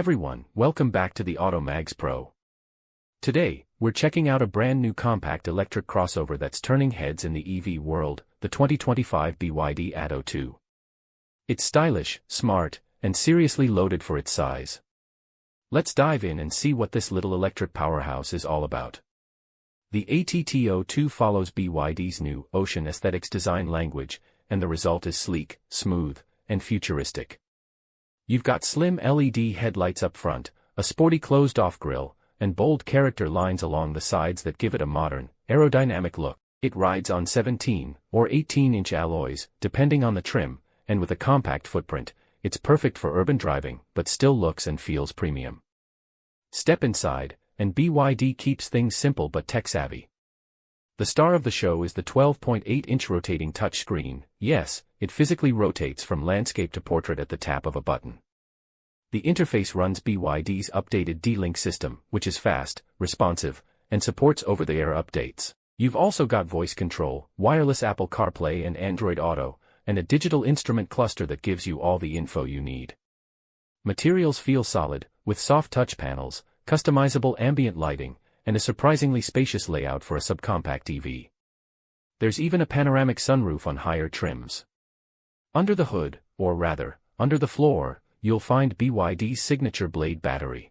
everyone, welcome back to the Auto Mags Pro. Today, we're checking out a brand new compact electric crossover that's turning heads in the EV world, the 2025 BYD ATTO 2. It's stylish, smart, and seriously loaded for its size. Let's dive in and see what this little electric powerhouse is all about. The ATTO 2 follows BYD's new Ocean Aesthetics design language, and the result is sleek, smooth, and futuristic. You've got slim LED headlights up front, a sporty closed-off grille, and bold character lines along the sides that give it a modern, aerodynamic look. It rides on 17 or 18-inch alloys, depending on the trim, and with a compact footprint, it's perfect for urban driving, but still looks and feels premium. Step inside, and BYD keeps things simple but tech-savvy. The star of the show is the 12.8-inch rotating touchscreen. Yes, it physically rotates from landscape to portrait at the tap of a button. The interface runs BYD's updated DiLink system, which is fast, responsive, and supports over-the-air updates. You've also got voice control, wireless Apple CarPlay and Android Auto, and a digital instrument cluster that gives you all the info you need. Materials feel solid, with soft touch panels, customizable ambient lighting, and a surprisingly spacious layout for a subcompact EV. There's even a panoramic sunroof on higher trims. Under the hood, or rather, under the floor, you'll find BYD's signature Blade battery.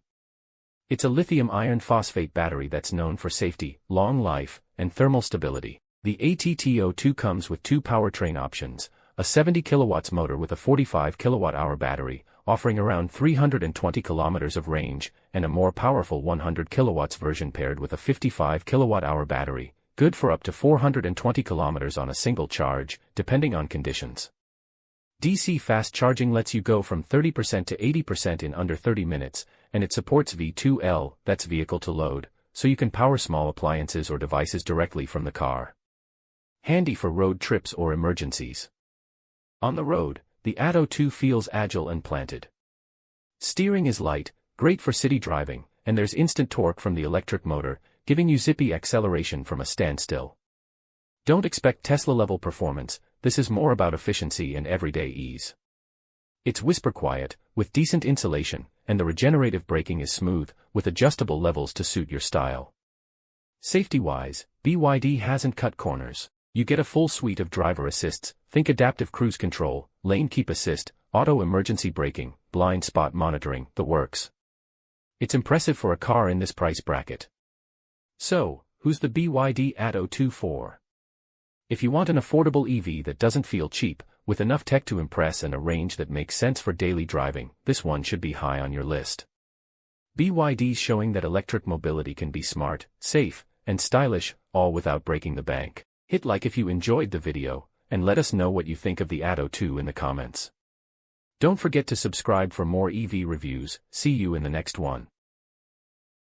It's a lithium iron phosphate battery that's known for safety, long life, and thermal stability. The ATTO 2 comes with two powertrain options, a 70 kW motor with a 45 kWh battery, offering around 320 kilometers of range, and a more powerful 100 kW version paired with a 55 kWh battery, good for up to 420 kilometers on a single charge, depending on conditions. DC fast charging lets you go from 30% to 80% in under 30 minutes, and it supports V2L, that's vehicle to load, so you can power small appliances or devices directly from the car. Handy for road trips or emergencies. On the road, the ATTO 2 feels agile and planted. Steering is light, great for city driving, and there's instant torque from the electric motor, giving you zippy acceleration from a standstill. Don't expect Tesla-level performance, this is more about efficiency and everyday ease. It's whisper quiet, with decent insulation, and the regenerative braking is smooth, with adjustable levels to suit your style. Safety-wise, BYD hasn't cut corners. You get a full suite of driver assists, think adaptive cruise control, lane keep assist, auto emergency braking, blind spot monitoring, the works. It's impressive for a car in this price bracket. So, who's the BYD ATTO 2 for? If you want an affordable EV that doesn't feel cheap, with enough tech to impress and a range that makes sense for daily driving, this one should be high on your list. BYD's showing that electric mobility can be smart, safe, and stylish, all without breaking the bank. Hit like if you enjoyed the video, and let us know what you think of the ATTO 2 in the comments. Don't forget to subscribe for more EV reviews. See you in the next one.